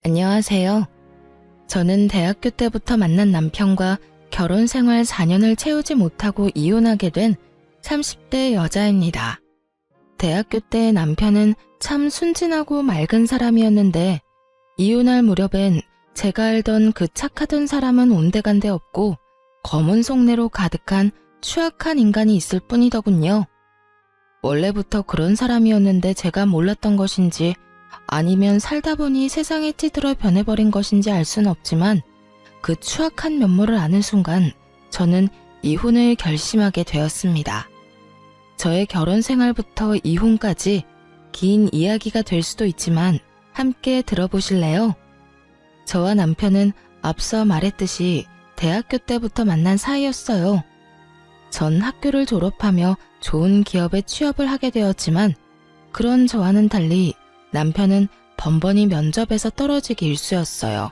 안녕하세요. 저는 대학교 때부터 만난 남편과 결혼 생활 4년을 채우지 못하고 이혼하게 된 30대 여자입니다. 대학교 때 남편은 참 순진하고 맑은 사람이었는데 이혼할 무렵엔 제가 알던 그 착하던 사람은 온데간데 없고 검은 속내로 가득한 추악한 인간이 있을 뿐이더군요. 원래부터 그런 사람이었는데 제가 몰랐던 것인지 아니면 살다 보니 세상에 찌들어 변해버린 것인지 알 수는 없지만 그 추악한 면모를 아는 순간 저는 이혼을 결심하게 되었습니다. 저의 결혼 생활부터 이혼까지 긴 이야기가 될 수도 있지만 함께 들어보실래요? 저와 남편은 앞서 말했듯이 대학교 때부터 만난 사이였어요. 전 학교를 졸업하며 좋은 기업에 취업을 하게 되었지만 그런 저와는 달리 남편은 번번이 면접에서 떨어지기 일쑤였어요.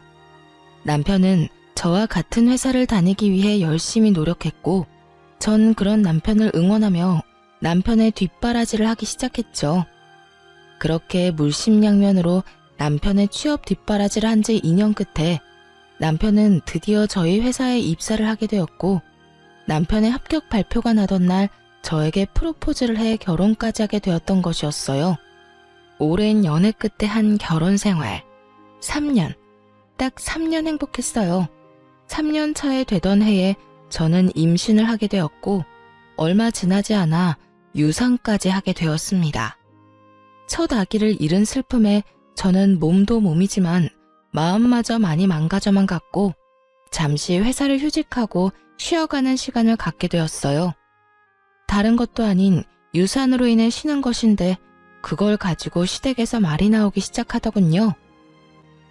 남편은 저와 같은 회사를 다니기 위해 열심히 노력했고 전 그런 남편을 응원하며 남편의 뒷바라지를 하기 시작했죠. 그렇게 물심양면으로 남편의 취업 뒷바라지를 한 지 2년 끝에 남편은 드디어 저희 회사에 입사를 하게 되었고 남편의 합격 발표가 나던 날 저에게 프로포즈를 해 결혼까지 하게 되었던 것이었어요. 오랜 연애 끝에 한 결혼 생활. 3년. 딱 3년 행복했어요. 3년 차에 되던 해에 저는 임신을 하게 되었고 얼마 지나지 않아 유산까지 하게 되었습니다. 첫 아기를 잃은 슬픔에 저는 몸도 몸이지만 마음마저 많이 망가져만 갔고 잠시 회사를 휴직하고 쉬어가는 시간을 갖게 되었어요. 다른 것도 아닌 유산으로 인해 쉬는 것인데 그걸 가지고 시댁에서 말이 나오기 시작하더군요.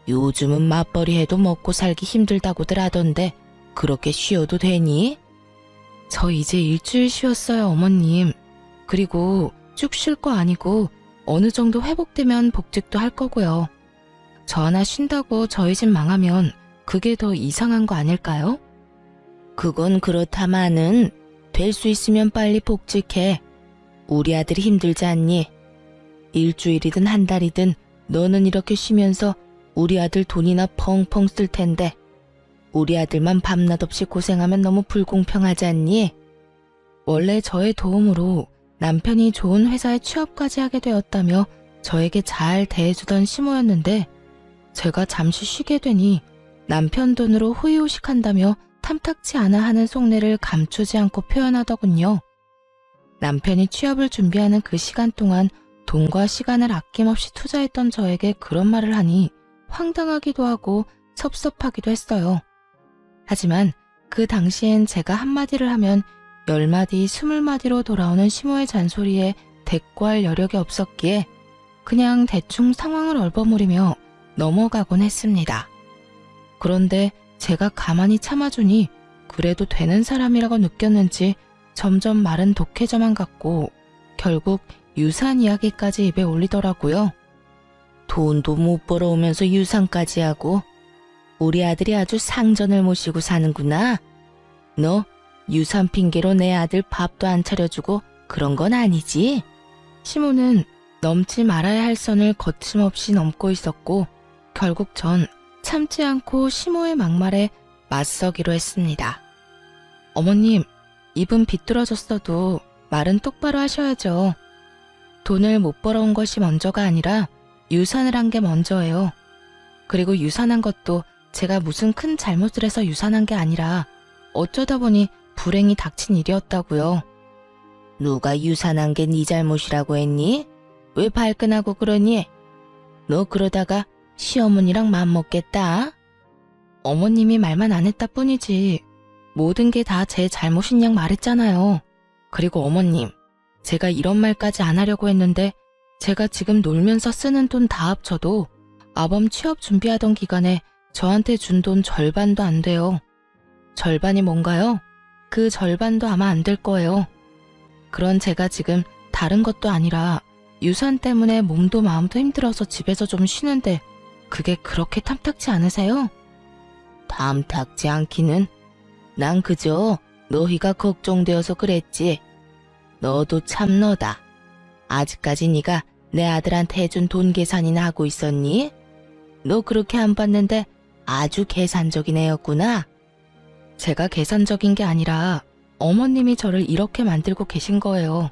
요즘은 맞벌이 해도 먹고 살기 힘들다고들 하던데 그렇게 쉬어도 되니? 저 이제 일주일 쉬었어요, 어머님. 그리고 쭉 쉴 거 아니고 어느 정도 회복되면 복직도 할 거고요. 저 하나 쉰다고 저희 집 망하면 그게 더 이상한 거 아닐까요? 그건 그렇다마는 될 수 있으면 빨리 복직해. 우리 아들이 힘들지 않니? 일주일이든 한 달이든 너는 이렇게 쉬면서 우리 아들 돈이나 펑펑 쓸 텐데 우리 아들만 밤낮 없이 고생하면 너무 불공평하지 않니? 원래 저의 도움으로 남편이 좋은 회사에 취업까지 하게 되었다며 저에게 잘 대해주던 시모였는데 제가 잠시 쉬게 되니 남편 돈으로 호의호식한다며 탐탁치 않아 하는 속내를 감추지 않고 표현하더군요. 남편이 취업을 준비하는 그 시간 동안 돈과 시간을 아낌없이 투자했던 저에게 그런 말을 하니 황당하기도 하고 섭섭하기도 했어요. 하지만 그 당시엔 제가 한마디를 하면 10마디, 20마디로 돌아오는 시모의 잔소리에 대꾸할 여력이 없었기에 그냥 대충 상황을 얼버무리며 넘어가곤 했습니다. 그런데 제가 가만히 참아주니 그래도 되는 사람이라고 느꼈는지 점점 말은 독해져만 갔고 결국 유산 이야기까지 입에 올리더라고요. 돈도 못 벌어오면서 유산까지 하고 우리 아들이 아주 상전을 모시고 사는구나. 너 유산 핑계로 내 아들 밥도 안 차려주고 그런 건 아니지? 시모는 넘지 말아야 할 선을 거침없이 넘고 있었고 결국 전 참지 않고 시모의 막말에 맞서기로 했습니다. 어머님, 입은 비뚤어졌어도 말은 똑바로 하셔야죠. 돈을 못 벌어온 것이 먼저가 아니라 유산을 한 게 먼저예요. 그리고 유산한 것도 제가 무슨 큰 잘못을 해서 유산한 게 아니라 어쩌다 보니 불행이 닥친 일이었다고요. 누가 유산한 게 네 잘못이라고 했니? 왜 발끈하고 그러니? 너 그러다가 시어머니랑 맘먹겠다. 어머님이 말만 안 했다 뿐이지 모든 게 다 제 잘못인 양 말했잖아요. 그리고 어머님, 제가 이런 말까지 안 하려고 했는데 제가 지금 놀면서 쓰는 돈 다 합쳐도 아범 취업 준비하던 기간에 저한테 준 돈 절반도 안 돼요. 절반이 뭔가요? 그 절반도 아마 안 될 거예요. 그런 제가 지금 다른 것도 아니라 유산 때문에 몸도 마음도 힘들어서 집에서 좀 쉬는데 그게 그렇게 탐탁지 않으세요? 탐탁지 않기는 난 그저 너희가 걱정되어서 그랬지. 너도 참 너다. 아직까지 네가 내 아들한테 해준 돈 계산이나 하고 있었니? 너 그렇게 안 봤는데 아주 계산적인 애였구나. 제가 계산적인 게 아니라 어머님이 저를 이렇게 만들고 계신 거예요.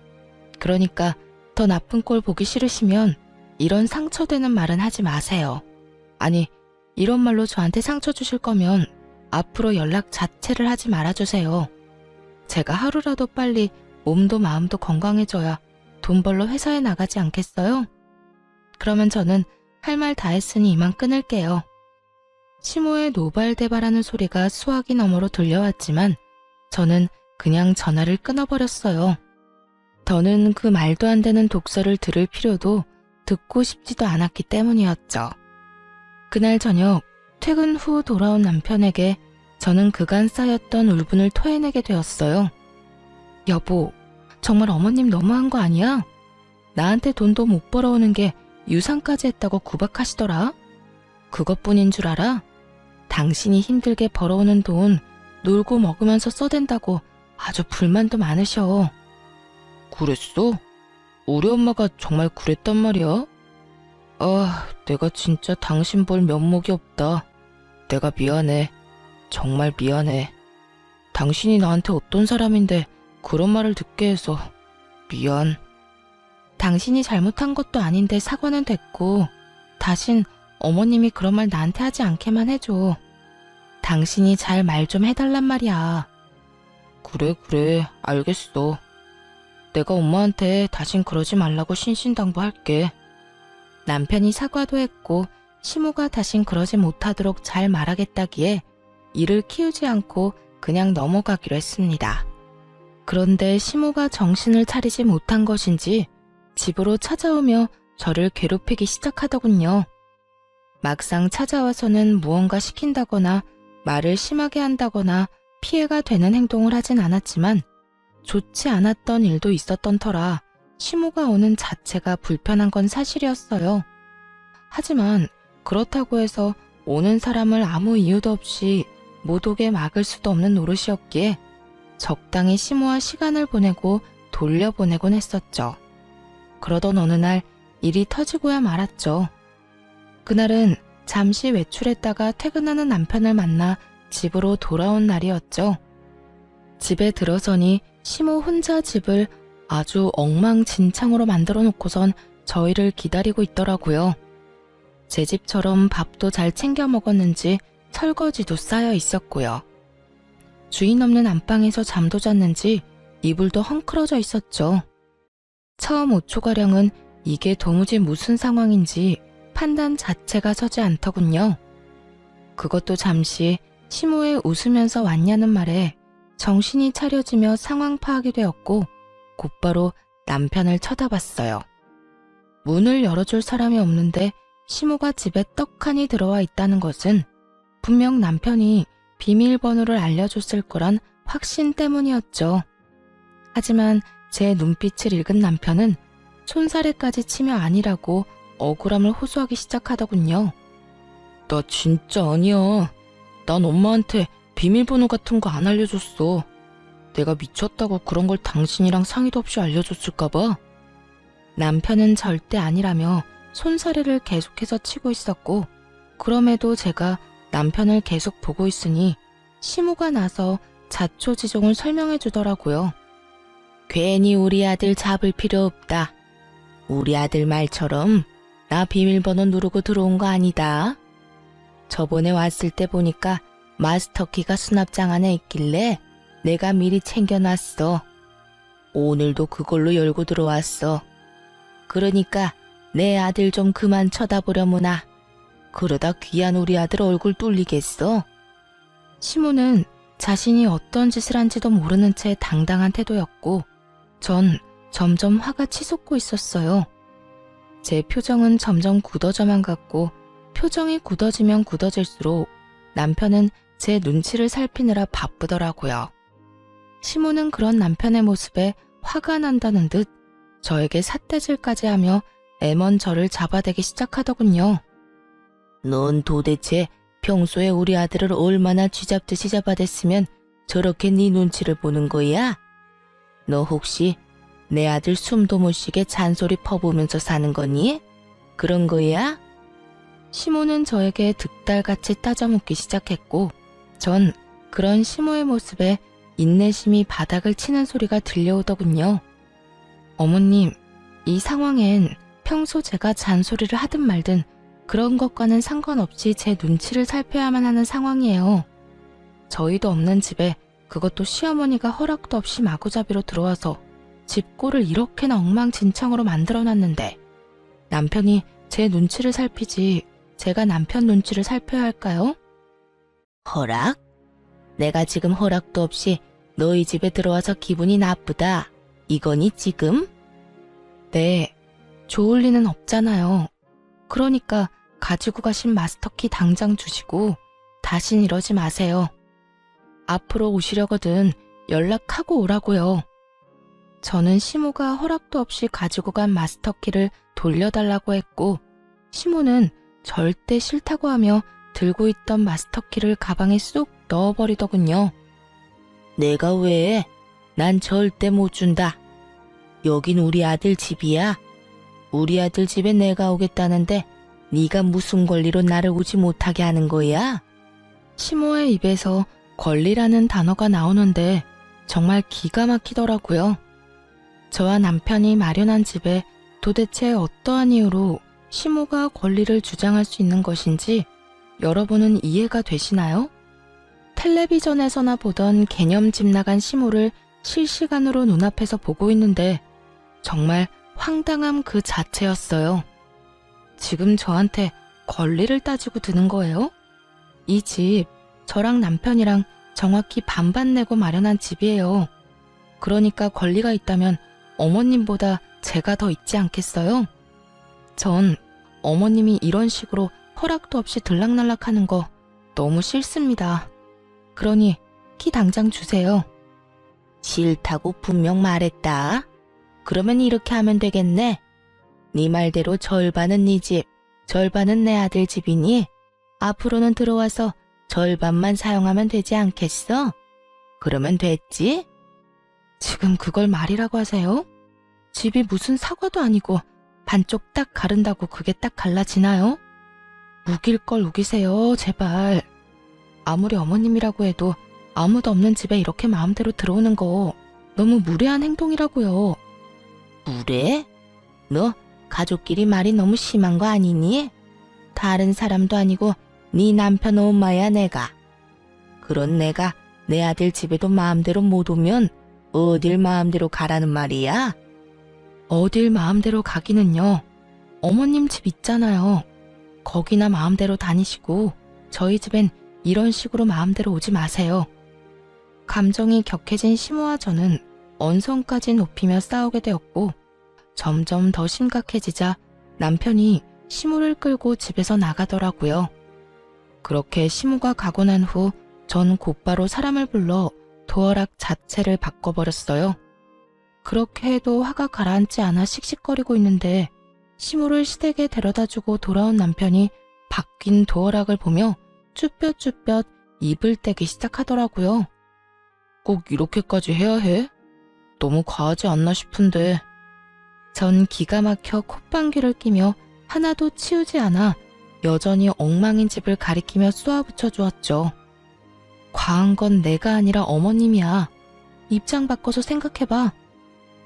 그러니까 더 나쁜 꼴 보기 싫으시면 이런 상처되는 말은 하지 마세요. 아니, 이런 말로 저한테 상처 주실 거면 앞으로 연락 자체를 하지 말아주세요. 제가 하루라도 빨리 몸도 마음도 건강해져야 돈 벌러 회사에 나가지 않겠어요? 그러면 저는 할 말 다 했으니 이만 끊을게요. 시모의 노발대발하는 소리가 수화기 너머로 들려왔지만 저는 그냥 전화를 끊어버렸어요. 더는 그 말도 안 되는 독설을 들을 필요도 듣고 싶지도 않았기 때문이었죠. 그날 저녁 퇴근 후 돌아온 남편에게 저는 그간 쌓였던 울분을 토해내게 되었어요. 여보, 정말 어머님 너무한 거 아니야? 나한테 돈도 못 벌어오는 게 유산까지 했다고 구박하시더라. 그것뿐인 줄 알아? 당신이 힘들게 벌어오는 돈 놀고 먹으면서 써댄다고 아주 불만도 많으셔. 그랬어? 우리 엄마가 정말 그랬단 말이야? 아, 내가 진짜 당신 볼 면목이 없다. 내가 미안해. 정말 미안해. 당신이 나한테 어떤 사람인데 그런 말을 듣게 해서 미안. 당신이 잘못한 것도 아닌데 사과는 됐고 다신 어머님이 그런 말 나한테 하지 않게만 해줘. 당신이 잘 말 좀 해달란 말이야. 그래, 알겠어. 내가 엄마한테 다신 그러지 말라고 신신당부할게. 남편이 사과도 했고 시모가 다신 그러지 못하도록 잘 말하겠다기에 이를 키우지 않고 그냥 넘어가기로 했습니다. 그런데 시모가 정신을 차리지 못한 것인지 집으로 찾아오며 저를 괴롭히기 시작하더군요. 막상 찾아와서는 무언가 시킨다거나 말을 심하게 한다거나 피해가 되는 행동을 하진 않았지만 좋지 않았던 일도 있었던 터라 시모가 오는 자체가 불편한 건 사실이었어요. 하지만 그렇다고 해서 오는 사람을 아무 이유도 없이 못 오게 막을 수도 없는 노릇이었기에 적당히 시모와 시간을 보내고 돌려보내곤 했었죠. 그러던 어느 날 일이 터지고야 말았죠. 그날은 잠시 외출했다가 퇴근하는 남편을 만나 집으로 돌아온 날이었죠. 집에 들어서니 시모 혼자 집을 아주 엉망진창으로 만들어 놓고선 저희를 기다리고 있더라고요. 제 집처럼 밥도 잘 챙겨 먹었는지 설거지도 쌓여 있었고요. 주인 없는 안방에서 잠도 잤는지 이불도 헝클어져 있었죠. 처음 5초가량은 이게 도무지 무슨 상황인지 판단 자체가 서지 않더군요. 그것도 잠시 시모의 웃으면서 왔냐는 말에 정신이 차려지며 상황 파악이 되었고 곧바로 남편을 쳐다봤어요. 문을 열어줄 사람이 없는데 시모가 집에 떡하니 들어와 있다는 것은 분명 남편이 비밀번호를 알려줬을 거란 확신 때문이었죠. 하지만 제 눈빛을 읽은 남편은 손사래까지 치며 아니라고 억울함을 호소하기 시작하더군요. 나 진짜 아니야. 난 엄마한테 비밀번호 같은 거 안 알려줬어. 내가 미쳤다고 그런 걸 당신이랑 상의도 없이 알려줬을까봐. 남편은 절대 아니라며 손사래를 계속해서 치고 있었고 그럼에도 제가 남편을 계속 보고 있으니 시모가 나서 자초지종을 설명해 주더라고요. 괜히 우리 아들 잡을 필요 없다. 우리 아들 말처럼 나 비밀번호 누르고 들어온 거 아니다. 저번에 왔을 때 보니까 마스터키가 수납장 안에 있길래 내가 미리 챙겨놨어. 오늘도 그걸로 열고 들어왔어. 그러니까 내 아들 좀 그만 쳐다보려무나. 그러다 귀한 우리 아들 얼굴 뚫리겠어. 시모는 자신이 어떤 짓을 한지도 모르는 채 당당한 태도였고 전 점점 화가 치솟고 있었어요. 제 표정은 점점 굳어져만 갔고 표정이 굳어지면 굳어질수록 남편은 제 눈치를 살피느라 바쁘더라고요. 시모는 그런 남편의 모습에 화가 난다는 듯 저에게 삿대질까지 하며 애먼 저를 잡아대기 시작하더군요. 넌 도대체 평소에 우리 아들을 얼마나 쥐잡듯이 잡아댔으면 저렇게 네 눈치를 보는 거야? 너 혹시 내 아들 숨도 못 쉬게 잔소리 퍼부으면서 사는 거니? 그런 거야? 시모는 저에게 득달같이 따져묻기 시작했고 전 그런 시모의 모습에 인내심이 바닥을 치는 소리가 들려오더군요. 어머님, 이 상황엔 평소 제가 잔소리를 하든 말든 그런 것과는 상관없이 제 눈치를 살펴야만 하는 상황이에요. 저희도 없는 집에 그것도 시어머니가 허락도 없이 마구잡이로 들어와서 집 꼴을 이렇게나 엉망진창으로 만들어놨는데 남편이 제 눈치를 살피지 제가 남편 눈치를 살펴야 할까요? 허락? 내가 지금 허락도 없이 너희 집에 들어와서 기분이 나쁘다. 이거니 지금? 네, 좋을 리는 없잖아요. 그러니까 가지고 가신 마스터키 당장 주시고 다신 이러지 마세요. 앞으로 오시려거든 연락하고 오라고요. 저는 시모가 허락도 없이 가지고 간 마스터키를 돌려달라고 했고 시모는 절대 싫다고 하며 들고 있던 마스터키를 가방에 쏙 넣어버리더군요. 내가 왜? 난 절대 못 준다. 여긴 우리 아들 집이야. 우리 아들 집에 내가 오겠다는데 네가 무슨 권리로 나를 오지 못하게 하는 거야? 시모의 입에서 권리라는 단어가 나오는데 정말 기가 막히더라고요. 저와 남편이 마련한 집에 도대체 어떠한 이유로 시모가 권리를 주장할 수 있는 것인지 여러분은 이해가 되시나요? 텔레비전에서나 보던 개념 집 나간 시모를 실시간으로 눈앞에서 보고 있는데 정말 황당함 그 자체였어요. 지금 저한테 권리를 따지고 드는 거예요? 이 집 저랑 남편이랑 정확히 반반 내고 마련한 집이에요. 그러니까 권리가 있다면 어머님보다 제가 더 있지 않겠어요? 전 어머님이 이런 식으로 허락도 없이 들락날락하는 거 너무 싫습니다. 그러니 키 당장 주세요. 싫다고 분명 말했다. 그러면 이렇게 하면 되겠네. 네 말대로 절반은 네 집, 절반은 내 아들 집이니 앞으로는 들어와서 절반만 사용하면 되지 않겠어? 그러면 됐지? 지금 그걸 말이라고 하세요? 집이 무슨 사과도 아니고 반쪽 딱 가른다고 그게 딱 갈라지나요? 우길 걸 우기세요, 제발. 아무리 어머님이라고 해도 아무도 없는 집에 이렇게 마음대로 들어오는 거 너무 무례한 행동이라고요. 무례? 너 가족끼리 말이 너무 심한 거 아니니? 다른 사람도 아니고 네 남편 엄마야 내가. 그런 내가 내 아들 집에도 마음대로 못 오면 어딜 마음대로 가라는 말이야? 어딜 마음대로 가기는요. 어머님 집 있잖아요. 거기나 마음대로 다니시고 저희 집엔 이런 식으로 마음대로 오지 마세요. 감정이 격해진 시모와 저는 언성까지 높이며 싸우게 되었고 점점 더 심각해지자 남편이 시모를 끌고 집에서 나가더라고요. 그렇게 시모가 가고 난 후 전 곧바로 사람을 불러 도어락 자체를 바꿔버렸어요. 그렇게 해도 화가 가라앉지 않아 씩씩거리고 있는데 시모를 시댁에 데려다주고 돌아온 남편이 바뀐 도어락을 보며 쭈뼛쭈뼛 입을 떼기 시작하더라고요. 꼭 이렇게까지 해야 해? 너무 과하지 않나 싶은데. 전 기가 막혀 콧방귀를 끼며 하나도 치우지 않아 여전히 엉망인 집을 가리키며 쏘아붙여 주었죠. 과한 건 내가 아니라 어머님이야. 입장 바꿔서 생각해봐.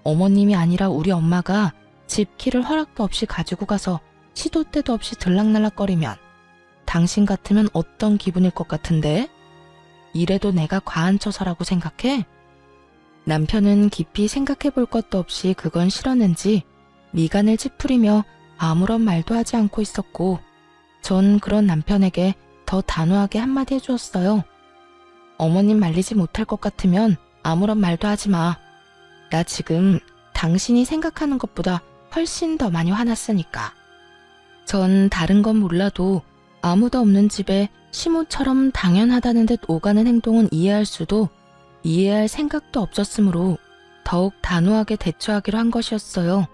어머님이 아니라 우리 엄마가 집 키를 허락도 없이 가지고 가서 시도 때도 없이 들락날락거리면 당신 같으면 어떤 기분일 것 같은데? 이래도 내가 과한 처사라고 생각해? 남편은 깊이 생각해 볼 것도 없이 그건 싫었는지 미간을 찌푸리며 아무런 말도 하지 않고 있었고 전 그런 남편에게 더 단호하게 한마디 해주었어요. 어머님 말리지 못할 것 같으면 아무런 말도 하지 마. 나 지금 당신이 생각하는 것보다 훨씬 더 많이 화났으니까. 전 다른 건 몰라도 아무도 없는 집에 시모처럼 당연하다는 듯 오가는 행동은 이해할 수도 이해할 생각도 없었으므로 더욱 단호하게 대처하기로 한 것이었어요.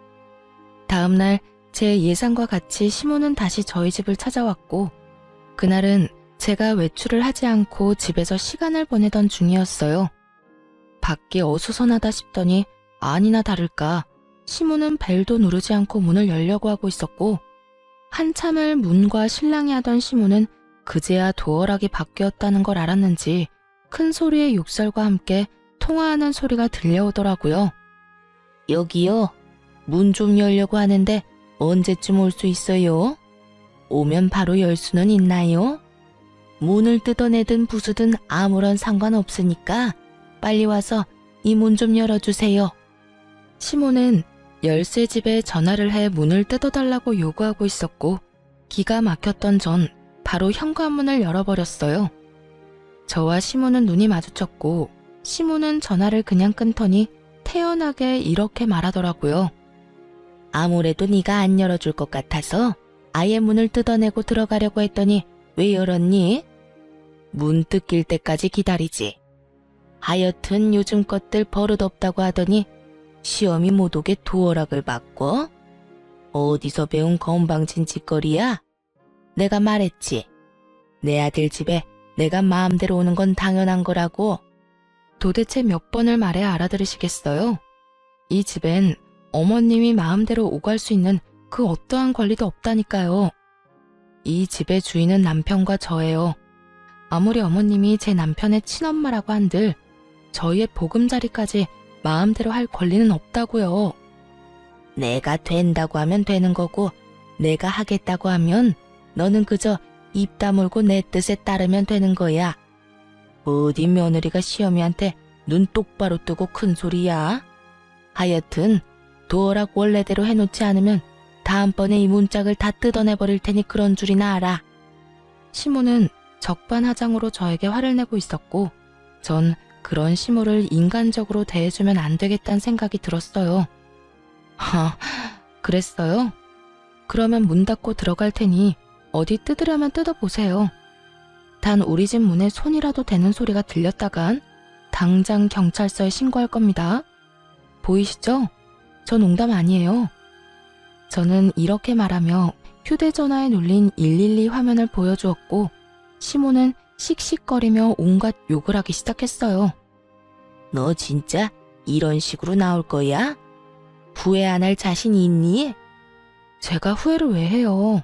다음 날 제 예상과 같이 시모는 다시 저희 집을 찾아왔고 그날은 제가 외출을 하지 않고 집에서 시간을 보내던 중이었어요. 밖이 어수선하다 싶더니 아니나 다를까 시모는 벨도 누르지 않고 문을 열려고 하고 있었고 한참을 문과 실랑이 하던 시모는 그제야 도어락이 바뀌었다는 걸 알았는지 큰 소리의 욕설과 함께 통화하는 소리가 들려오더라고요. 여기요. 문 좀 열려고 하는데 언제쯤 올 수 있어요? 오면 바로 열 수는 있나요? 문을 뜯어내든 부수든 아무런 상관없으니까 빨리 와서 이 문 좀 열어주세요. 시모는 열쇠 집에 전화를 해 문을 뜯어달라고 요구하고 있었고 기가 막혔던 전 바로 현관문을 열어버렸어요. 저와 시모는 눈이 마주쳤고 시모는 전화를 그냥 끊더니 태연하게 이렇게 말하더라고요. 아무래도 네가 안 열어줄 것 같아서 아예 문을 뜯어내고 들어가려고 했더니 왜 열었니? 문 뜯길 때까지 기다리지. 하여튼 요즘 것들 버릇없다고 하더니 시험이 못 오게 도어락을 바꿔? 어디서 배운 건방진 짓거리야? 내가 말했지. 내 아들 집에 내가 마음대로 오는 건 당연한 거라고. 도대체 몇 번을 말해 알아들으시겠어요? 이 집엔 어머님이 마음대로 오갈 수 있는 그 어떠한 권리도 없다니까요. 이 집의 주인은 남편과 저예요. 아무리 어머님이 제 남편의 친엄마라고 한들 저희의 보금자리까지 마음대로 할 권리는 없다고요. 내가 된다고 하면 되는 거고 내가 하겠다고 하면 너는 그저 입 다물고 내 뜻에 따르면 되는 거야. 어디 며느리가 시어미한테 눈 똑바로 뜨고 큰 소리야. 하여튼 도어락 원래대로 해놓지 않으면 다음번에 이 문짝을 다 뜯어내버릴 테니 그런 줄이나 알아. 시모는 적반하장으로 저에게 화를 내고 있었고 전 그런 시모를 인간적으로 대해주면 안 되겠다는 생각이 들었어요. 그랬어요? 그러면 문 닫고 들어갈 테니 어디 뜯으려면 뜯어보세요. 단 우리 집 문에 손이라도 대는 소리가 들렸다간 당장 경찰서에 신고할 겁니다. 보이시죠? 저 농담 아니에요. 저는 이렇게 말하며 휴대전화에 눌린 112 화면을 보여주었고 시모는 씩씩거리며 온갖 욕을 하기 시작했어요. 너 진짜 이런 식으로 나올 거야? 후회 안 할 자신이 있니? 제가 후회를 왜 해요?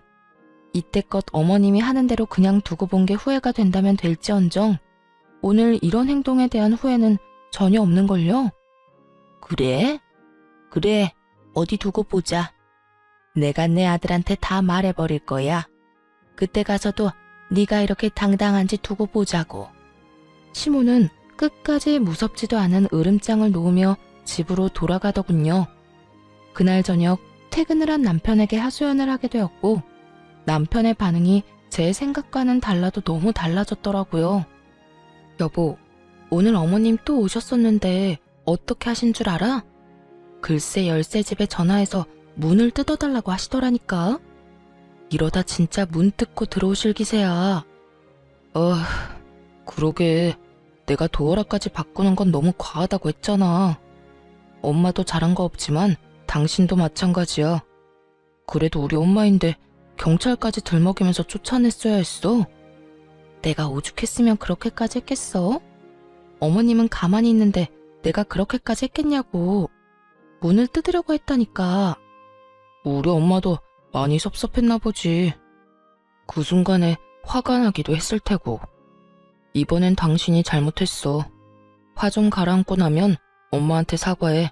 이때껏 어머님이 하는 대로 그냥 두고 본 게 후회가 된다면 될지언정 오늘 이런 행동에 대한 후회는 전혀 없는걸요? 그래? 그래, 어디 두고 보자. 내가 내 아들한테 다 말해버릴 거야. 그때 가서도 네가 이렇게 당당한지 두고 보자고. 시모는 끝까지 무섭지도 않은 으름장을 놓으며 집으로 돌아가더군요. 그날 저녁 퇴근을 한 남편에게 하소연을 하게 되었고 남편의 반응이 제 생각과는 달라도 너무 달라졌더라고요. 여보, 오늘 어머님 또 오셨었는데 어떻게 하신 줄 알아? 글쎄 열쇠집에 전화해서 문을 뜯어달라고 하시더라니까. 이러다 진짜 문 뜯고 들어오실 기세야. 그러게 내가 도어락까지 바꾸는 건 너무 과하다고 했잖아. 엄마도 잘한 거 없지만 당신도 마찬가지야. 그래도 우리 엄마인데 경찰까지 들먹이면서 쫓아냈어야 했어. 내가 오죽했으면 그렇게까지 했겠어? 어머님은 가만히 있는데 내가 그렇게까지 했겠냐고. 문을 뜯으려고 했다니까. 우리 엄마도 많이 섭섭했나 보지. 그 순간에 화가 나기도 했을 테고. 이번엔 당신이 잘못했어. 화 좀 가라앉고 나면 엄마한테 사과해.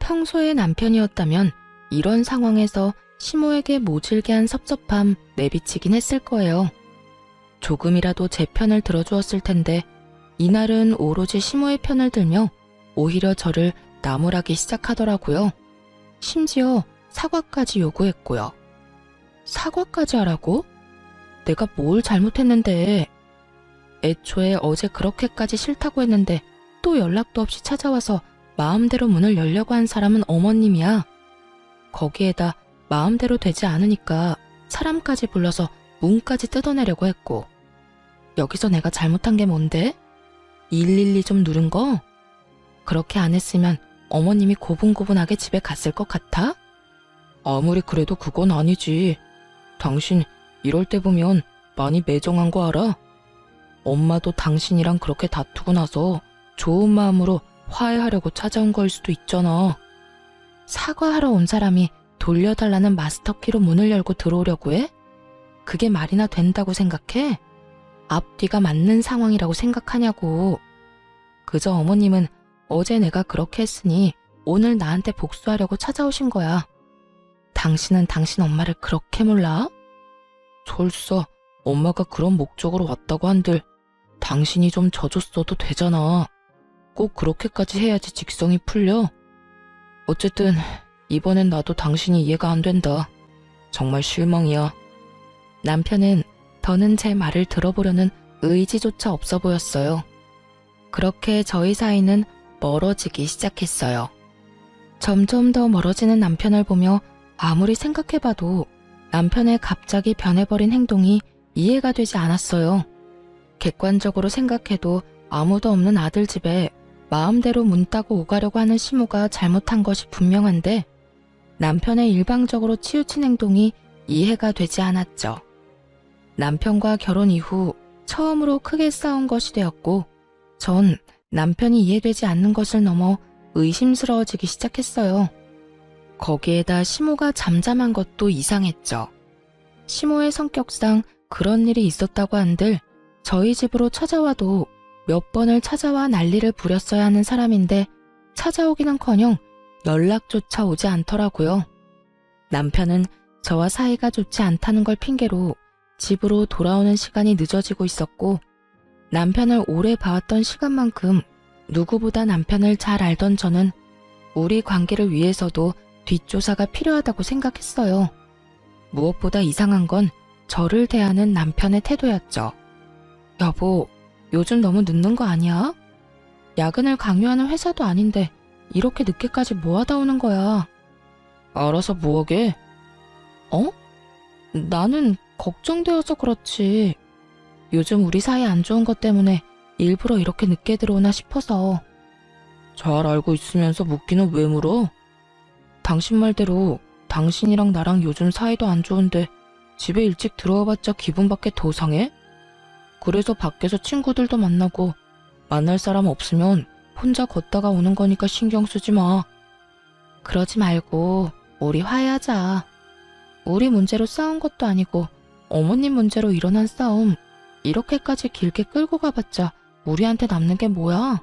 평소의 남편이었다면 이런 상황에서 시모에게 모질게 한 섭섭함 내비치긴 했을 거예요. 조금이라도 제 편을 들어주었을 텐데 이날은 오로지 시모의 편을 들며 오히려 저를 나무라기 시작하더라고요. 심지어 사과까지 요구했고요. 사과까지 하라고? 내가 뭘 잘못했는데. 애초에 어제 그렇게까지 싫다고 했는데 또 연락도 없이 찾아와서 마음대로 문을 열려고 한 사람은 어머님이야. 거기에다 마음대로 되지 않으니까 사람까지 불러서 문까지 뜯어내려고 했고. 여기서 내가 잘못한 게 뭔데? 112 좀 누른 거? 그렇게 안 했으면 어머님이 고분고분하게 집에 갔을 것 같아? 아무리 그래도 그건 아니지. 당신 이럴 때 보면 많이 매정한 거 알아? 엄마도 당신이랑 그렇게 다투고 나서 좋은 마음으로 화해하려고 찾아온 거일 수도 있잖아. 사과하러 온 사람이 돌려달라는 마스터키로 문을 열고 들어오려고 해? 그게 말이나 된다고 생각해? 앞뒤가 맞는 상황이라고 생각하냐고. 그저 어머님은 어제 내가 그렇게 했으니 오늘 나한테 복수하려고 찾아오신 거야. 당신은 당신 엄마를 그렇게 몰라? 설사 엄마가 그런 목적으로 왔다고 한들 당신이 좀 져줬어도 되잖아. 꼭 그렇게까지 해야지 직성이 풀려. 어쨌든 이번엔 나도 당신이 이해가 안 된다. 정말 실망이야. 남편은 더는 제 말을 들어보려는 의지조차 없어 보였어요. 그렇게 저희 사이는 멀어지기 시작했어요. 점점 더 멀어지는 남편을 보며 아무리 생각해봐도 남편의 갑자기 변해버린 행동이 이해가 되지 않았어요. 객관적으로 생각해도 아무도 없는 아들 집에 마음대로 문 따고 오가려고 하는 시모가 잘못한 것이 분명한데 남편의 일방적으로 치우친 행동이 이해가 되지 않았죠. 남편과 결혼 이후 처음으로 크게 싸운 것이 되었고 전 남편이 이해되지 않는 것을 넘어 의심스러워지기 시작했어요. 거기에다 시모가 잠잠한 것도 이상했죠. 시모의 성격상 그런 일이 있었다고 한들 저희 집으로 찾아와도 몇 번을 찾아와 난리를 부렸어야 하는 사람인데 찾아오기는커녕 연락조차 오지 않더라고요. 남편은 저와 사이가 좋지 않다는 걸 핑계로 집으로 돌아오는 시간이 늦어지고 있었고 남편을 오래 봐왔던 시간만큼 누구보다 남편을 잘 알던 저는 우리 관계를 위해서도 뒷조사가 필요하다고 생각했어요. 무엇보다 이상한 건 저를 대하는 남편의 태도였죠. 여보, 요즘 너무 늦는 거 아니야? 야근을 강요하는 회사도 아닌데 이렇게 늦게까지 뭐 하다 오는 거야? 알아서 뭐하게? 어? 나는 걱정되어서 그렇지. 요즘 우리 사이 안 좋은 것 때문에 일부러 이렇게 늦게 들어오나 싶어서. 잘 알고 있으면서 묻기는 왜 물어? 당신 말대로 당신이랑 나랑 요즘 사이도 안 좋은데 집에 일찍 들어와봤자 기분밖에 더 상해? 그래서 밖에서 친구들도 만나고 만날 사람 없으면 혼자 걷다가 오는 거니까 신경 쓰지 마. 그러지 말고 우리 화해하자. 우리 문제로 싸운 것도 아니고 어머님 문제로 일어난 싸움 이렇게까지 길게 끌고 가봤자 우리한테 남는 게 뭐야?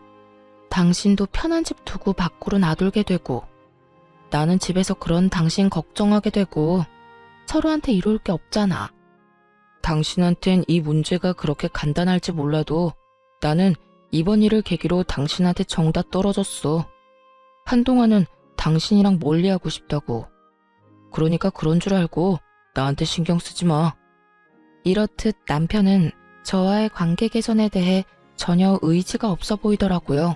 당신도 편한 집 두고 밖으로 나돌게 되고 나는 집에서 그런 당신 걱정하게 되고 서로한테 이룰 게 없잖아. 당신한텐 이 문제가 그렇게 간단할지 몰라도 나는 이번 일을 계기로 당신한테 정다 떨어졌어. 한동안은 당신이랑 멀리하고 싶다고. 그러니까 그런 줄 알고 나한테 신경 쓰지 마. 이렇듯 남편은 저와의 관계 개선에 대해 전혀 의지가 없어 보이더라고요.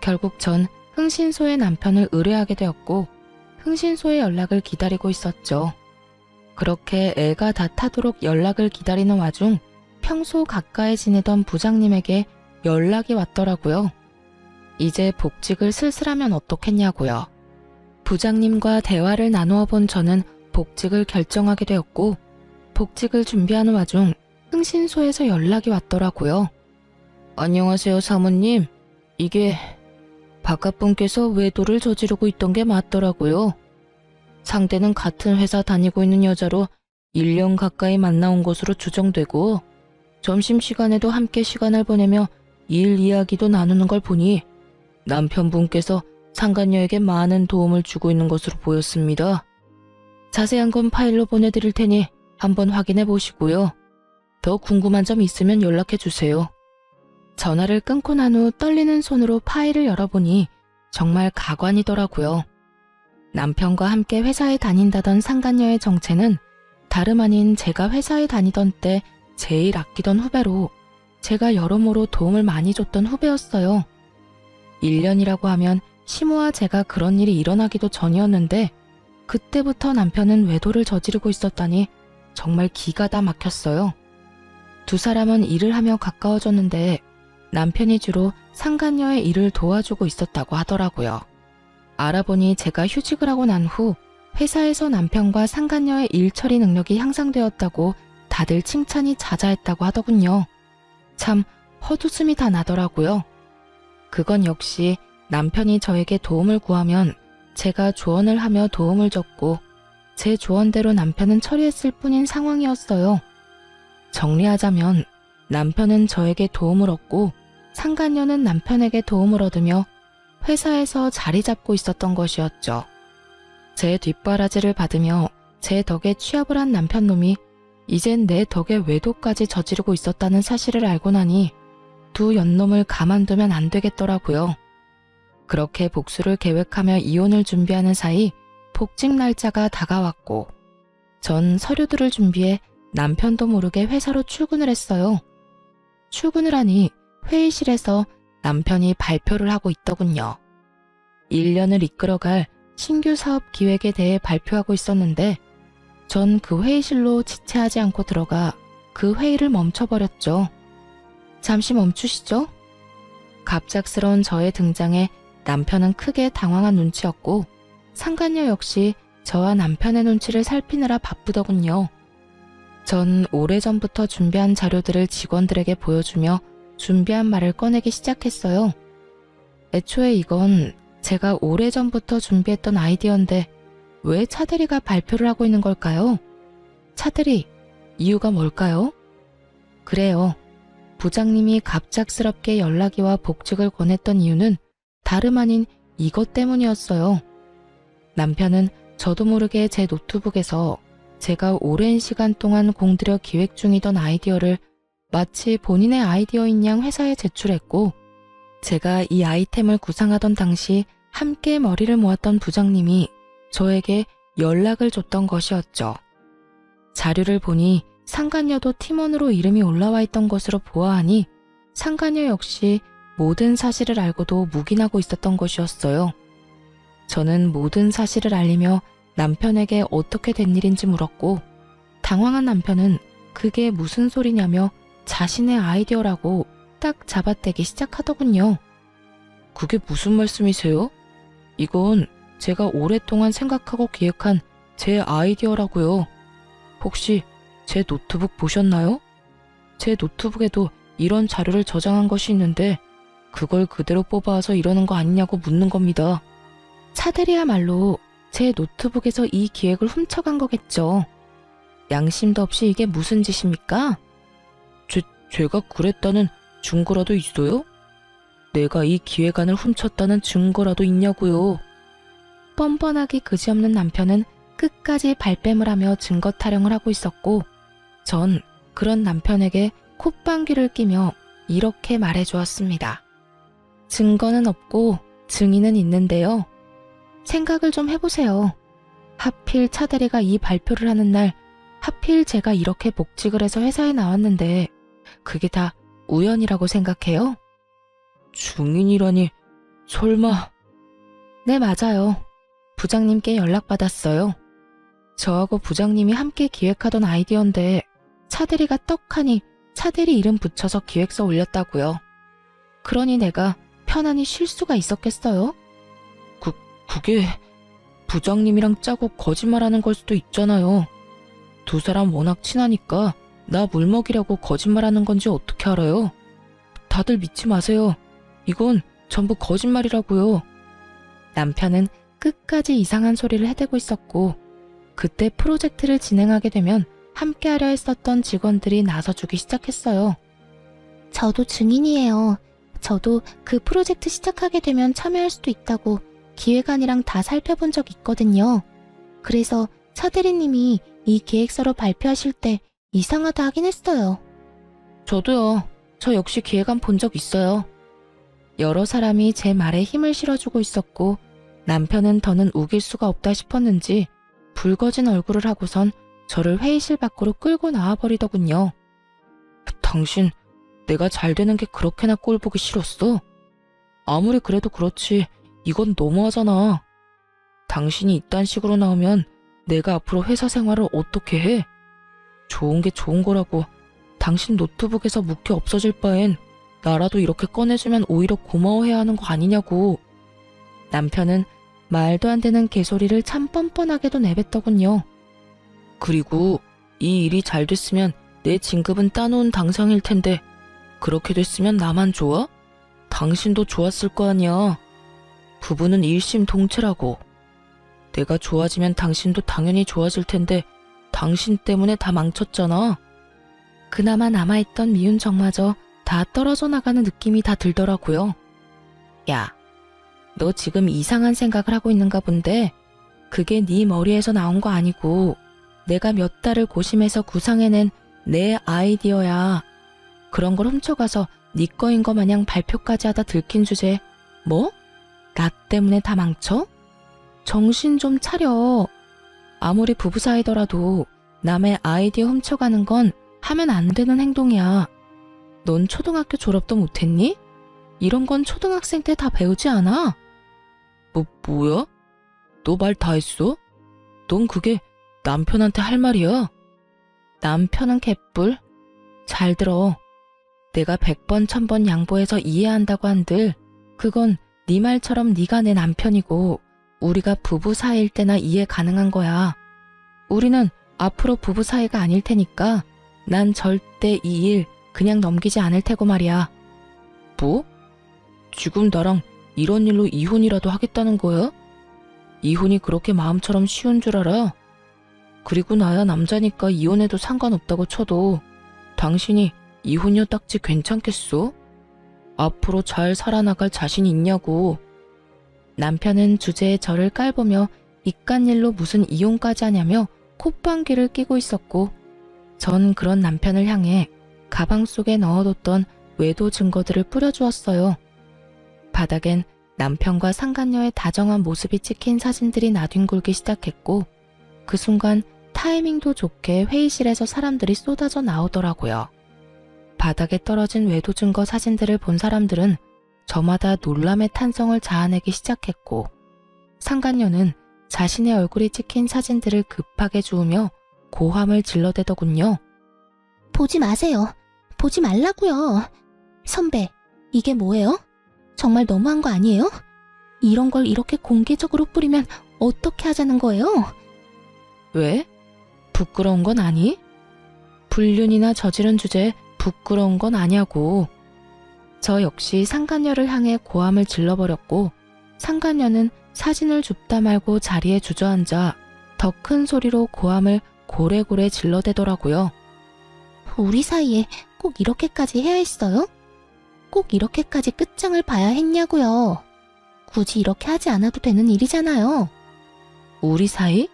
결국 전 흥신소의 남편을 의뢰하게 되었고 흥신소의 연락을 기다리고 있었죠. 그렇게 애가 다 타도록 연락을 기다리는 와중 평소 가까이 지내던 부장님에게 연락이 왔더라고요. 이제 복직을 슬슬하면 어떻겠냐고요. 부장님과 대화를 나누어 본 저는 복직을 결정하게 되었고 복직을 준비하는 와중 흥신소에서 연락이 왔더라고요. 안녕하세요 사모님. 이게 바깥분께서 외도를 저지르고 있던 게 맞더라고요. 상대는 같은 회사 다니고 있는 여자로 1년 가까이 만나온 것으로 추정되고 점심시간에도 함께 시간을 보내며 일 이야기도 나누는 걸 보니 남편분께서 상간녀에게 많은 도움을 주고 있는 것으로 보였습니다. 자세한 건 파일로 보내드릴 테니 한번 확인해 보시고요. 더 궁금한 점 있으면 연락해 주세요. 전화를 끊고 난 후 떨리는 손으로 파일을 열어보니 정말 가관이더라고요. 남편과 함께 회사에 다닌다던 상간녀의 정체는 다름 아닌 제가 회사에 다니던 때 제일 아끼던 후배로 제가 여러모로 도움을 많이 줬던 후배였어요. 1년이라고 하면 시모와 제가 그런 일이 일어나기도 전이었는데 그때부터 남편은 외도를 저지르고 있었다니 정말 기가 다 막혔어요. 두 사람은 일을 하며 가까워졌는데 남편이 주로 상간녀의 일을 도와주고 있었다고 하더라고요. 알아보니 제가 휴직을 하고 난 후 회사에서 남편과 상간녀의 일 처리 능력이 향상되었다고 다들 칭찬이 자자했다고 하더군요. 참 헛웃음이 다 나더라고요. 그건 역시 남편이 저에게 도움을 구하면 제가 조언을 하며 도움을 줬고 제 조언대로 남편은 처리했을 뿐인 상황이었어요. 정리하자면 남편은 저에게 도움을 얻고 상간녀는 남편에게 도움을 얻으며 회사에서 자리 잡고 있었던 것이었죠. 제 뒷바라지를 받으며 제 덕에 취업을 한 남편놈이 이젠 내 덕에 외도까지 저지르고 있었다는 사실을 알고 나니 두 연놈을 가만두면 안 되겠더라고요. 그렇게 복수를 계획하며 이혼을 준비하는 사이 복직 날짜가 다가왔고 전 서류들을 준비해 남편도 모르게 회사로 출근을 했어요. 출근을 하니 회의실에서 남편이 발표를 하고 있더군요. 1년을 이끌어갈 신규 사업 기획에 대해 발표하고 있었는데 전 그 회의실로 지체하지 않고 들어가 그 회의를 멈춰버렸죠. 잠시 멈추시죠? 갑작스러운 저의 등장에 남편은 크게 당황한 눈치였고 상간녀 역시 저와 남편의 눈치를 살피느라 바쁘더군요. 전 오래전부터 준비한 자료들을 직원들에게 보여주며 준비한 말을 꺼내기 시작했어요. 애초에 이건 제가 오래전부터 준비했던 아이디어인데 왜 차대리가 발표를 하고 있는 걸까요? 차대리, 이유가 뭘까요? 그래요. 부장님이 갑작스럽게 연락이 와 복직을 권했던 이유는 다름 아닌 이것 때문이었어요. 남편은 저도 모르게 제 노트북에서 제가 오랜 시간 동안 공들여 기획 중이던 아이디어를 마치 본인의 아이디어인 양 회사에 제출했고 제가 이 아이템을 구상하던 당시 함께 머리를 모았던 부장님이 저에게 연락을 줬던 것이었죠. 자료를 보니 상간녀도 팀원으로 이름이 올라와 있던 것으로 보아하니 상간녀 역시 모든 사실을 알고도 묵인하고 있었던 것이었어요. 저는 모든 사실을 알리며 남편에게 어떻게 된 일인지 물었고 당황한 남편은 그게 무슨 소리냐며 자신의 아이디어라고 딱 잡아떼기 시작하더군요. 그게 무슨 말씀이세요? 이건 제가 오랫동안 생각하고 기획한 제 아이디어라고요. 혹시 제 노트북 보셨나요? 제 노트북에도 이런 자료를 저장한 것이 있는데 그걸 그대로 뽑아와서 이러는 거 아니냐고 묻는 겁니다. 차대리야말로 제 노트북에서 이 기획을 훔쳐간 거겠죠. 양심도 없이 이게 무슨 짓입니까? 제가 그랬다는 증거라도 있어요? 내가 이 기획안을 훔쳤다는 증거라도 있냐고요. 뻔뻔하기 그지없는 남편은 끝까지 발뺌을 하며 증거 타령을 하고 있었고 전 그런 남편에게 콧방귀를 끼며 이렇게 말해주었습니다. 증거는 없고 증인은 있는데요. 생각을 좀 해보세요. 하필 차대리가 이 발표를 하는 날 하필 제가 이렇게 복직을 해서 회사에 나왔는데 그게 다 우연이라고 생각해요? 증인이라니 설마... 네, 맞아요. 부장님께 연락받았어요. 저하고 부장님이 함께 기획하던 아이디어인데 차대리가 떡하니 차대리 이름 붙여서 기획서 올렸다고요. 그러니 내가 편안히 쉴 수가 있었겠어요? 그게 부장님이랑 짜고 거짓말하는 걸 수도 있잖아요. 두 사람 워낙 친하니까 나 물먹이려고 거짓말하는 건지 어떻게 알아요? 다들 믿지 마세요. 이건 전부 거짓말이라고요. 남편은 끝까지 이상한 소리를 해대고 있었고 그때 프로젝트를 진행하게 되면 함께하려 했었던 직원들이 나서주기 시작했어요. 저도 증인이에요. 저도 그 프로젝트 시작하게 되면 참여할 수도 있다고 기획안이랑 다 살펴본 적 있거든요. 그래서 차대리님이 이 계획서로 발표하실 때 이상하다 하긴 했어요. 저도요. 저 역시 기획안 본 적 있어요. 여러 사람이 제 말에 힘을 실어주고 있었고 남편은 더는 우길 수가 없다 싶었는지 붉어진 얼굴을 하고선 저를 회의실 밖으로 끌고 나와버리더군요. 당신 내가 잘 되는 게 그렇게나 꼴보기 싫었어? 아무리 그래도 그렇지 이건 너무하잖아. 당신이 이딴 식으로 나오면 내가 앞으로 회사 생활을 어떻게 해? 좋은 게 좋은 거라고 당신 노트북에서 묵혀 없어질 바엔 나라도 이렇게 꺼내주면 오히려 고마워해야 하는 거 아니냐고. 남편은 말도 안 되는 개소리를 참 뻔뻔하게도 내뱉더군요. 그리고 이 일이 잘 됐으면 내 진급은 따놓은 당상일 텐데 그렇게 됐으면 나만 좋아? 당신도 좋았을 거 아니야. 부부는 일심동체라고. 내가 좋아지면 당신도 당연히 좋아질 텐데 당신 때문에 다 망쳤잖아. 그나마 남아있던 미운 정마저 다 떨어져 나가는 느낌이 다 들더라고요. 야, 너 지금 이상한 생각을 하고 있는가 본데 그게 네 머리에서 나온 거 아니고 내가 몇 달을 고심해서 구상해낸 내 아이디어야. 그런 걸 훔쳐가서 네 거인 거 마냥 발표까지 하다 들킨 주제에 뭐? 나 때문에 다 망쳐? 정신 좀 차려. 아무리 부부 사이더라도 남의 아이디어 훔쳐가는 건 하면 안 되는 행동이야. 넌 초등학교 졸업도 못했니? 이런 건 초등학생 때 다 배우지 않아? 뭐야? 너 말 다 했어? 넌 그게 남편한테 할 말이야? 남편은 개뿔? 잘 들어. 내가 100번 1000번 양보해서 이해한다고 한들 그건 네 말처럼 네가 내 남편이고 우리가 부부 사이일 때나 이해 가능한 거야. 우리는 앞으로 부부 사이가 아닐 테니까 난 절대 이 일 그냥 넘기지 않을 테고 말이야. 뭐? 지금 나랑 이런 일로 이혼이라도 하겠다는 거야? 이혼이 그렇게 마음처럼 쉬운 줄 알아? 그리고 나야 남자니까 이혼해도 상관없다고 쳐도 당신이 이혼녀 딱지 괜찮겠어? 앞으로 잘 살아나갈 자신 있냐고. 남편은 주제에 저를 깔보며 이깟일로 무슨 이혼까지 하냐며 콧방귀를 뀌고 있었고 전 그런 남편을 향해 가방 속에 넣어뒀던 외도 증거들을 뿌려주었어요. 바닥엔 남편과 상간녀의 다정한 모습이 찍힌 사진들이 나뒹굴기 시작했고 그 순간 타이밍도 좋게 회의실에서 사람들이 쏟아져 나오더라고요. 바닥에 떨어진 외도 증거 사진들을 본 사람들은 저마다 놀람의 탄성을 자아내기 시작했고 상간녀는 자신의 얼굴이 찍힌 사진들을 급하게 주우며 고함을 질러대더군요. 보지 마세요. 보지 말라고요. 선배, 이게 뭐예요? 정말 너무한 거 아니에요? 이런 걸 이렇게 공개적으로 뿌리면 어떻게 하자는 거예요? 왜? 부끄러운 건 아니? 불륜이나 저지른 주제에 부끄러운 건 아냐고. 저 역시 상간녀를 향해 고함을 질러버렸고 상간녀는 사진을 줍다 말고 자리에 주저앉아 더 큰 소리로 고함을 고래고래 질러대더라고요. 우리 사이에 꼭 이렇게까지 해야 했어요? 꼭 이렇게까지 끝장을 봐야 했냐고요. 굳이 이렇게 하지 않아도 되는 일이잖아요. 우리 사이?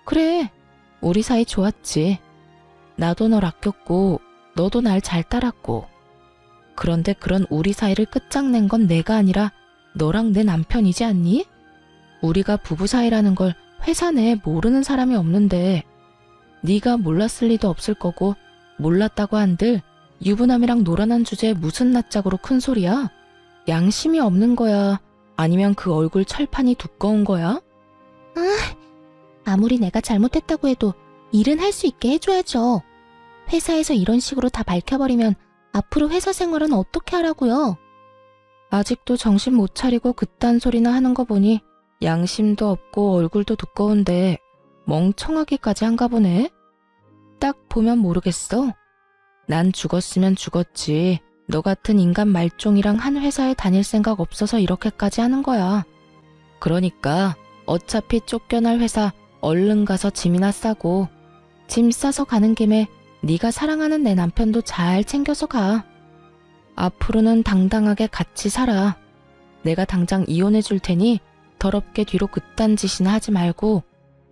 그래, 우리 사이 좋았지. 나도 널 아꼈고 너도 날 잘 따랐고. 그런데 그런 우리 사이를 끝장낸 건 내가 아니라 너랑 내 남편이지 않니? 우리가 부부 사이라는 걸 회사 내에 모르는 사람이 없는데 네가 몰랐을 리도 없을 거고 몰랐다고 한들 유부남이랑 놀아난 주제에 무슨 낯짝으로 큰 소리야? 양심이 없는 거야? 아니면 그 얼굴 철판이 두꺼운 거야? 아무리 내가 잘못했다고 해도 일은 할 수 있게 해줘야죠. 회사에서 이런 식으로 다 밝혀버리면 앞으로 회사 생활은 어떻게 하라고요? 아직도 정신 못 차리고 그딴 소리나 하는 거 보니 양심도 없고 얼굴도 두꺼운데 멍청하기까지 한가 보네. 딱 보면 모르겠어. 난 죽었으면 죽었지. 너 같은 인간 말종이랑 한 회사에 다닐 생각 없어서 이렇게까지 하는 거야. 그러니까 어차피 쫓겨날 회사 얼른 가서 짐이나 싸고 짐 싸서 가는 김에 네가 사랑하는 내 남편도 잘 챙겨서 가. 앞으로는 당당하게 같이 살아. 내가 당장 이혼해 줄 테니 더럽게 뒤로 그딴 짓이나 하지 말고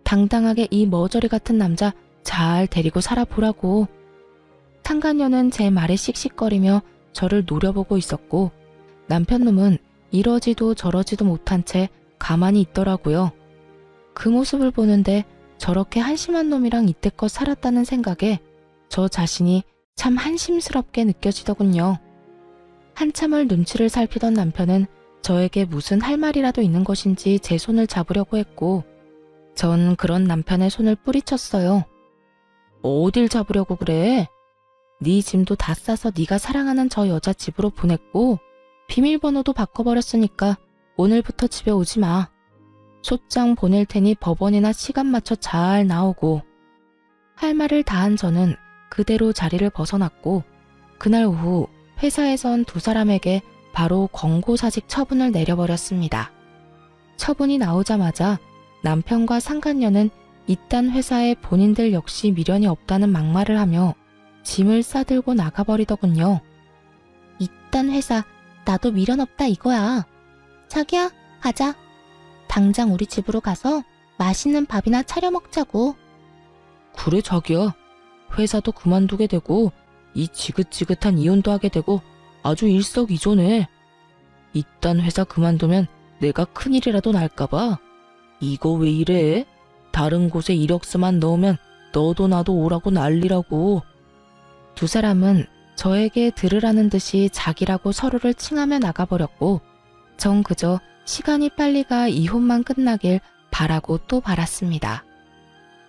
당당하게 이 머저리 같은 남자 잘 데리고 살아보라고. 상간녀는 제 말에 씩씩거리며 저를 노려보고 있었고 남편놈은 이러지도 저러지도 못한 채 가만히 있더라고요. 그 모습을 보는데 저렇게 한심한 놈이랑 이때껏 살았다는 생각에 저 자신이 참 한심스럽게 느껴지더군요. 한참을 눈치를 살피던 남편은 저에게 무슨 할 말이라도 있는 것인지 제 손을 잡으려고 했고 전 그런 남편의 손을 뿌리쳤어요. 어딜 잡으려고 그래? 네 짐도 다 싸서 네가 사랑하는 저 여자 집으로 보냈고 비밀번호도 바꿔버렸으니까 오늘부터 집에 오지 마. 소장 보낼 테니 법원이나 시간 맞춰 잘 나오고. 할 말을 다한 저는 그대로 자리를 벗어났고 그날 오후 회사에선 두 사람에게 바로 권고사직 처분을 내려버렸습니다. 처분이 나오자마자 남편과 상간녀는 이딴 회사에 본인들 역시 미련이 없다는 막말을 하며 짐을 싸들고 나가버리더군요. 이딴 회사 나도 미련 없다 이거야. 자기야, 가자. 당장 우리 집으로 가서 맛있는 밥이나 차려 먹자고. 그래 자기야. 회사도 그만두게 되고 이 지긋지긋한 이혼도 하게 되고 아주 일석이조네. 이딴 회사 그만두면 내가 큰일이라도 날까봐. 이거 왜 이래? 다른 곳에 이력서만 넣으면 너도 나도 오라고 난리라고. 두 사람은 저에게 들으라는 듯이 자기라고 서로를 칭하며 나가버렸고 전 그저 시간이 빨리 가 이혼만 끝나길 바라고 또 바랐습니다.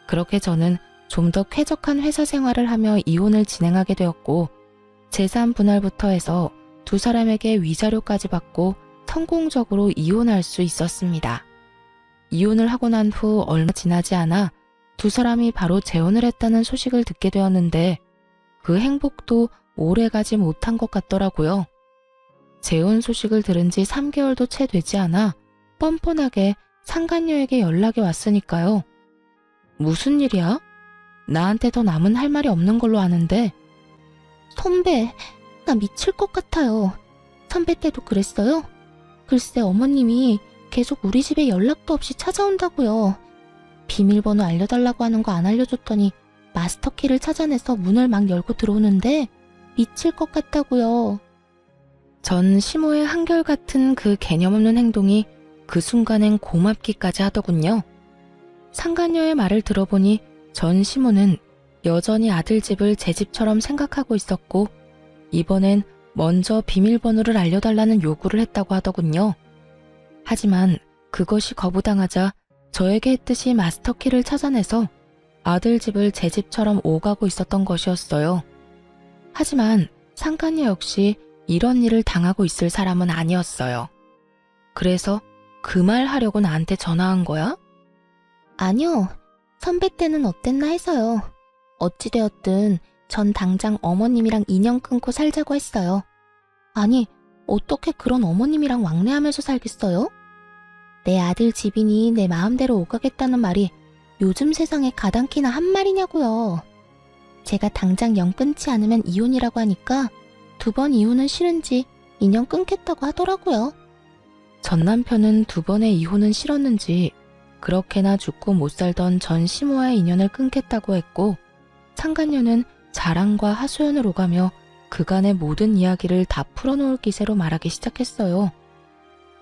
그렇게 저는 좀 더 쾌적한 회사 생활을 하며 이혼을 진행하게 되었고 재산 분할부터 해서 두 사람에게 위자료까지 받고 성공적으로 이혼할 수 있었습니다. 이혼을 하고 난 후 얼마 지나지 않아 두 사람이 바로 재혼을 했다는 소식을 듣게 되었는데 그 행복도 오래 가지 못한 것 같더라고요. 재혼 소식을 들은 지 3개월도 채 되지 않아 뻔뻔하게 상간녀에게 연락이 왔으니까요. 무슨 일이야? 나한테 더 남은 할 말이 없는 걸로 아는데. 선배, 나 미칠 것 같아요. 선배 때도 그랬어요? 글쎄 어머님이 계속 우리 집에 연락도 없이 찾아온다고요. 비밀번호 알려달라고 하는 거 안 알려줬더니 마스터키를 찾아내서 문을 막 열고 들어오는데 미칠 것 같다고요. 전 시모의 한결같은 그 개념 없는 행동이 그 순간엔 고맙기까지 하더군요. 상간녀의 말을 들어보니 전 시모는 여전히 아들 집을 제 집처럼 생각하고 있었고 이번엔 먼저 비밀번호를 알려달라는 요구를 했다고 하더군요. 하지만 그것이 거부당하자 저에게 했듯이 마스터키를 찾아내서 아들 집을 제 집처럼 오가고 있었던 것이었어요. 하지만 상간녀 역시 이런 일을 당하고 있을 사람은 아니었어요. 그래서 그 말 하려고 나한테 전화한 거야? 아니요. 선배 때는 어땠나 해서요. 어찌되었든 전 당장 어머님이랑 인연 끊고 살자고 했어요. 아니, 어떻게 그런 어머님이랑 왕래하면서 살겠어요? 내 아들 집이니 내 마음대로 오가겠다는 말이 요즘 세상에 가당키나 한 말이냐고요. 제가 당장 영 끊지 않으면 이혼이라고 하니까 2번 이혼은 싫은지 인연 끊겠다고 하더라고요. 전 남편은 2번의 이혼은 싫었는지 그렇게나 죽고 못 살던 전 시모와의 인연을 끊겠다고 했고 상간녀는 자랑과 하소연을 오가며 그간의 모든 이야기를 다 풀어놓을 기세로 말하기 시작했어요.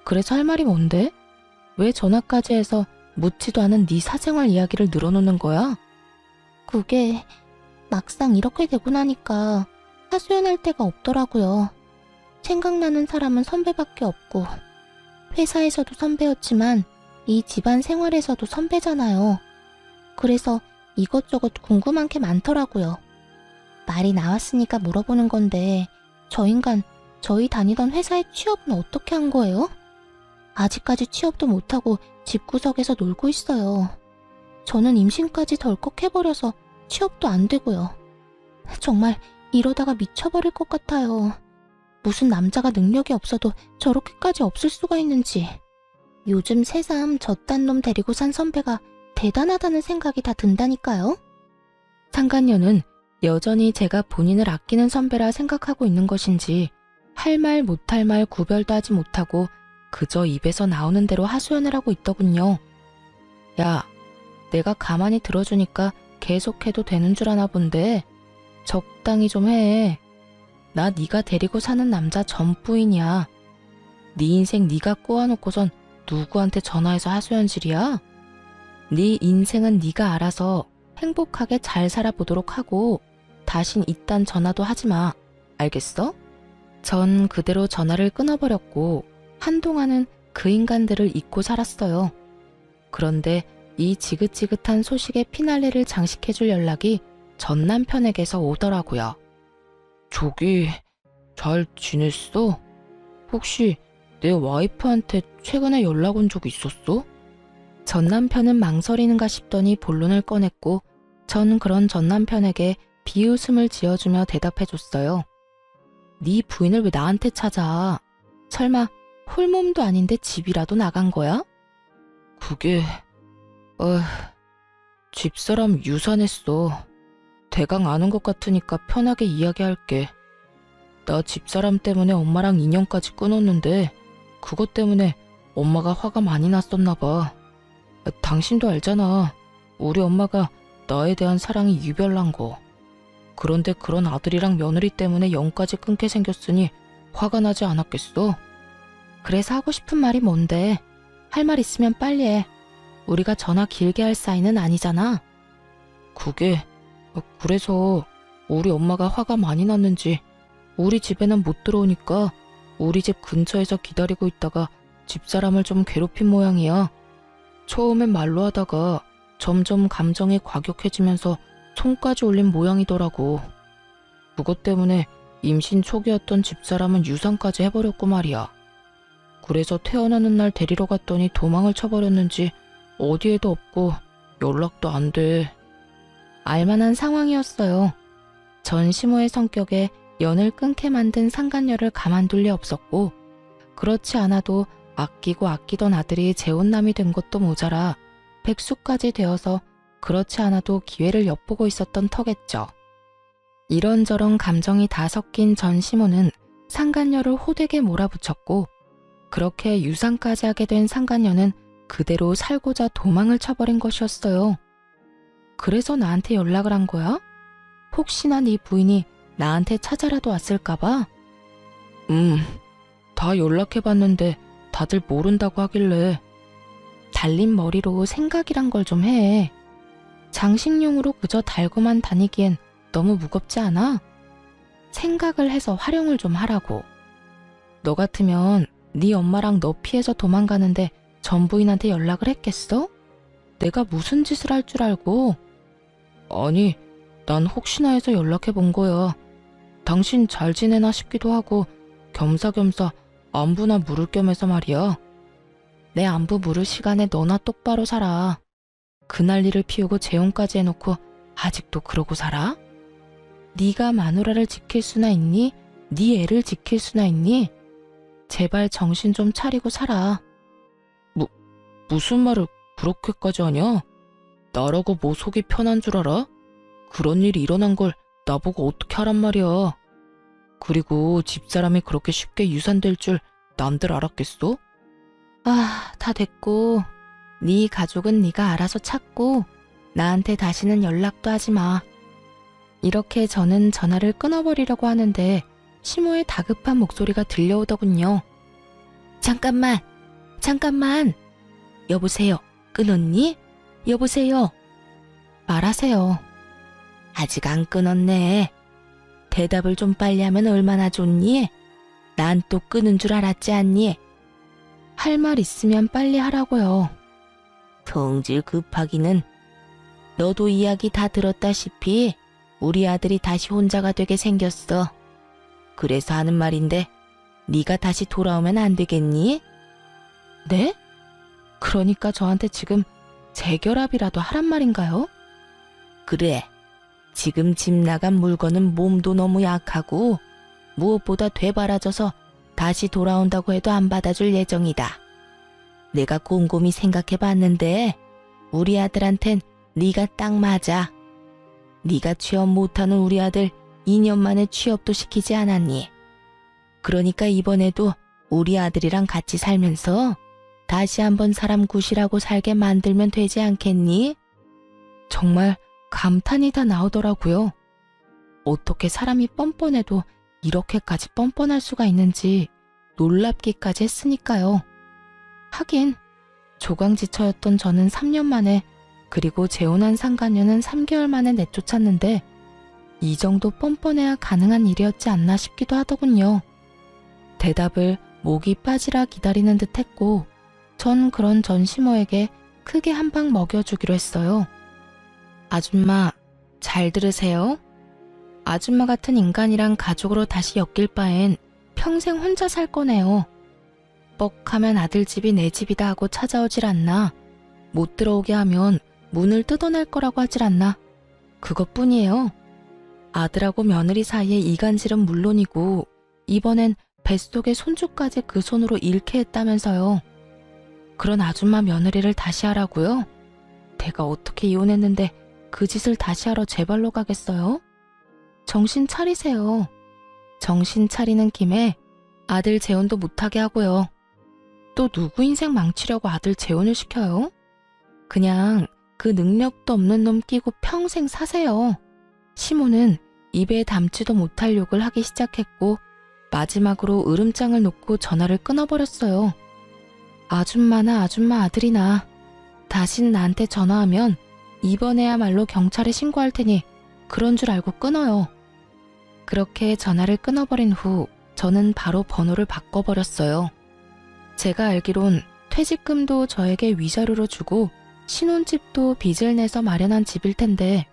그래서 할 말이 뭔데? 왜 전화까지 해서 묻지도 않은 네 사생활 이야기를 늘어놓는 거야? 그게 막상 이렇게 되고 나니까 하소연할 데가 없더라고요. 생각나는 사람은 선배밖에 없고 회사에서도 선배였지만 이 집안 생활에서도 선배잖아요. 그래서 이것저것 궁금한 게 많더라고요. 말이 나왔으니까 물어보는 건데 저 인간 저희 다니던 회사의 취업은 어떻게 한 거예요? 아직까지 취업도 못하고 집구석에서 놀고 있어요. 저는 임신까지 덜컥 해버려서 취업도 안 되고요. 정말 이러다가 미쳐버릴 것 같아요. 무슨 남자가 능력이 없어도 저렇게까지 없을 수가 있는지. 요즘 새삼 저딴 놈 데리고 산 선배가 대단하다는 생각이 다 든다니까요. 상간녀는 여전히 제가 본인을 아끼는 선배라 생각하고 있는 것인지 할 말 못할 말 구별도 하지 못하고 그저 입에서 나오는 대로 하소연을 하고 있더군요. 야, 내가 가만히 들어주니까 계속해도 되는 줄 아나 본데 적당히 좀 해. 나 네가 데리고 사는 남자 전부인이야. 네 인생 네가 꼬아놓고선 누구한테 전화해서 하소연질이야? 네 인생은 네가 알아서 행복하게 잘 살아보도록 하고 다신 이딴 전화도 하지 마. 알겠어? 전 그대로 전화를 끊어버렸고 한동안은 그 인간들을 잊고 살았어요. 그런데 이 지긋지긋한 소식의 피날레를 장식해줄 연락이 전 남편에게서 오더라고요. 저기, 잘 지냈어? 혹시 내 와이프한테 최근에 연락 온 적 있었어? 전 남편은 망설이는가 싶더니 본론을 꺼냈고 전 그런 전 남편에게 비웃음을 지어주며 대답해줬어요. 네 부인을 왜 나한테 찾아? 설마 홀몸도 아닌데 집이라도 나간 거야? 그게 집사람 유산했어. 대강 아는 것 같으니까 편하게 이야기할게. 나 집사람 때문에 엄마랑 인연까지 끊었는데 그것 때문에 엄마가 화가 많이 났었나 봐. 당신도 알잖아. 우리 엄마가 나에 대한 사랑이 유별난 거. 그런데 그런 아들이랑 며느리 때문에 영까지 끊게 생겼으니 화가 나지 않았겠어? 그래서 하고 싶은 말이 뭔데? 할 말 있으면 빨리 해. 우리가 전화 길게 할 사이는 아니잖아. 그래서 우리 엄마가 화가 많이 났는지 우리 집에는 못 들어오니까 우리 집 근처에서 기다리고 있다가 집사람을 좀 괴롭힌 모양이야. 처음엔 말로 하다가 점점 감정이 과격해지면서 손까지 올린 모양이더라고. 그것 때문에 임신 초기였던 집사람은 유산까지 해버렸고 말이야. 그래서 태어나는 날 데리러 갔더니 도망을 쳐버렸는지 어디에도 없고 연락도 안 돼. 알만한 상황이었어요. 전시모의 성격에 연을 끊게 만든 상간녀를 가만둘 리 없었고, 그렇지 않아도 아끼고 아끼던 아들이 재혼남이 된 것도 모자라 백수까지 되어서 그렇지 않아도 기회를 엿보고 있었던 터겠죠. 이런저런 감정이 다 섞인 전시모는 상간녀를 호되게 몰아붙였고, 그렇게 유산까지 하게 된 상간녀는 그대로 살고자 도망을 쳐버린 것이었어요. 그래서 나한테 연락을 한 거야? 혹시나 네 부인이 나한테 찾아라도 왔을까봐? 다 연락해봤는데 다들 모른다고 하길래. 달린 머리로 생각이란 걸 좀 해. 장식용으로 그저 달고만 다니기엔 너무 무겁지 않아? 생각을 해서 활용을 좀 하라고. 너 같으면 네 엄마랑 너 피해서 도망가는데 전 부인한테 연락을 했겠어? 내가 무슨 짓을 할 줄 알고? 아니, 난 혹시나 해서 연락해본 거야. 당신 잘 지내나 싶기도 하고 겸사겸사 안부나 물을 겸해서 말이야. 내 안부 물을 시간에 너나 똑바로 살아. 그 난리를 피우고 재혼까지 해놓고 아직도 그러고 살아? 네가 마누라를 지킬 수나 있니? 네 애를 지킬 수나 있니? 제발 정신 좀 차리고 살아. 무슨 말을 그렇게까지 하냐? 나라고 뭐 속이 편한 줄 알아? 그런 일이 일어난 걸 나보고 어떻게 하란 말이야. 그리고 집사람이 그렇게 쉽게 유산될 줄 남들 알았겠어? 다 됐고. 네 가족은 네가 알아서 찾고 나한테 다시는 연락도 하지 마. 이렇게 저는 전화를 끊어버리려고 하는데 시모의 다급한 목소리가 들려오더군요. 잠깐만. 여보세요. 끊었니? 여보세요. 말하세요. 아직 안 끊었네. 대답을 좀 빨리 하면 얼마나 좋니? 난 또 끊은 줄 알았지 않니? 할 말 있으면 빨리 하라고요. 성질 급하기는. 너도 이야기 다 들었다시피 우리 아들이 다시 혼자가 되게 생겼어. 그래서 하는 말인데 네가 다시 돌아오면 안 되겠니? 네? 그러니까 저한테 지금 재결합이라도 하란 말인가요? 그래. 지금 집 나간 물건은 몸도 너무 약하고 무엇보다 되바라져서 다시 돌아온다고 해도 안 받아줄 예정이다. 내가 곰곰이 생각해봤는데 우리 아들한텐 네가 딱 맞아. 네가 취업 못하는 우리 아들 2년 만에 취업도 시키지 않았니? 그러니까 이번에도 우리 아들이랑 같이 살면서 다시 한번 사람 구실하고 살게 만들면 되지 않겠니? 정말 감탄이 다 나오더라고요. 어떻게 사람이 뻔뻔해도 이렇게까지 뻔뻔할 수가 있는지 놀랍기까지 했으니까요. 하긴 조강지처였던 저는 3년 만에, 그리고 재혼한 상간녀는 3개월 만에 내쫓았는데 이 정도 뻔뻔해야 가능한 일이었지 않나 싶기도 하더군요. 대답을 목이 빠지라 기다리는 듯 했고 전 그런 전시모에게 크게 한 방 먹여주기로 했어요. 아줌마, 잘 들으세요. 아줌마 같은 인간이랑 가족으로 다시 엮일 바엔 평생 혼자 살 거네요. 뻑하면 아들 집이 내 집이다 하고 찾아오질 않나. 못 들어오게 하면 문을 뜯어낼 거라고 하질 않나. 그것뿐이에요. 아들하고 며느리 사이의 이간질은 물론이고 이번엔 뱃속의 손주까지 그 손으로 잃게 했다면서요. 그런 아줌마 며느리를 다시 하라고요? 내가 어떻게 이혼했는데 그 짓을 다시 하러 제 발로 가겠어요? 정신 차리세요. 정신 차리는 김에 아들 재혼도 못하게 하고요. 또 누구 인생 망치려고 아들 재혼을 시켜요? 그냥 그 능력도 없는 놈 끼고 평생 사세요. 시모는 입에 담지도 못할 욕을 하기 시작했고 마지막으로 으름장을 놓고 전화를 끊어버렸어요. 아줌마나 아줌마 아들이나 다신 나한테 전화하면 이번에야말로 경찰에 신고할 테니 그런 줄 알고 끊어요. 그렇게 전화를 끊어버린 후 저는 바로 번호를 바꿔버렸어요. 제가 알기론 퇴직금도 저에게 위자료로 주고 신혼집도 빚을 내서 마련한 집일 텐데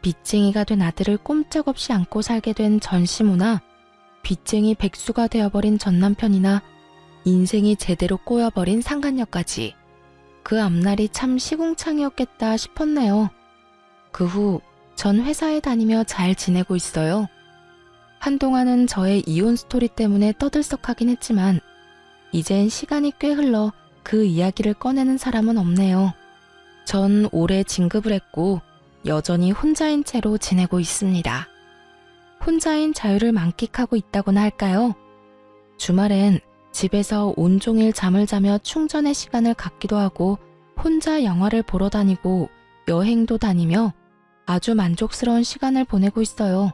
빚쟁이가 된 아들을 꼼짝없이 안고 살게 된 전시모나 빚쟁이 백수가 되어버린 전남편이나 인생이 제대로 꼬여버린 상간녀까지 그 앞날이 참 시궁창이었겠다 싶었네요. 그 후 전 회사에 다니며 잘 지내고 있어요. 한동안은 저의 이혼 스토리 때문에 떠들썩하긴 했지만 이젠 시간이 꽤 흘러 그 이야기를 꺼내는 사람은 없네요. 전 올해 진급을 했고 여전히 혼자인 채로 지내고 있습니다. 혼자인 자유를 만끽하고 있다고나 할까요? 주말엔 집에서 온종일 잠을 자며 충전의 시간을 갖기도 하고 혼자 영화를 보러 다니고 여행도 다니며 아주 만족스러운 시간을 보내고 있어요.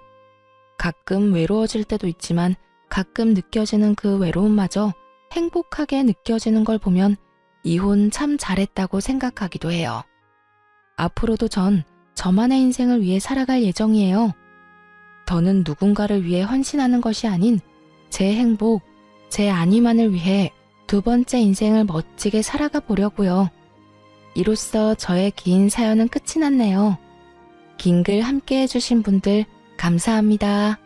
가끔 외로워질 때도 있지만 가끔 느껴지는 그 외로움마저 행복하게 느껴지는 걸 보면 이혼 참 잘했다고 생각하기도 해요. 앞으로도 전 저만의 인생을 위해 살아갈 예정이에요. 더는 누군가를 위해 헌신하는 것이 아닌 제 행복, 제 안위만을 위해 두 번째 인생을 멋지게 살아가 보려고요. 이로써 저의 긴 사연은 끝이 났네요. 긴 글 함께 해주신 분들 감사합니다.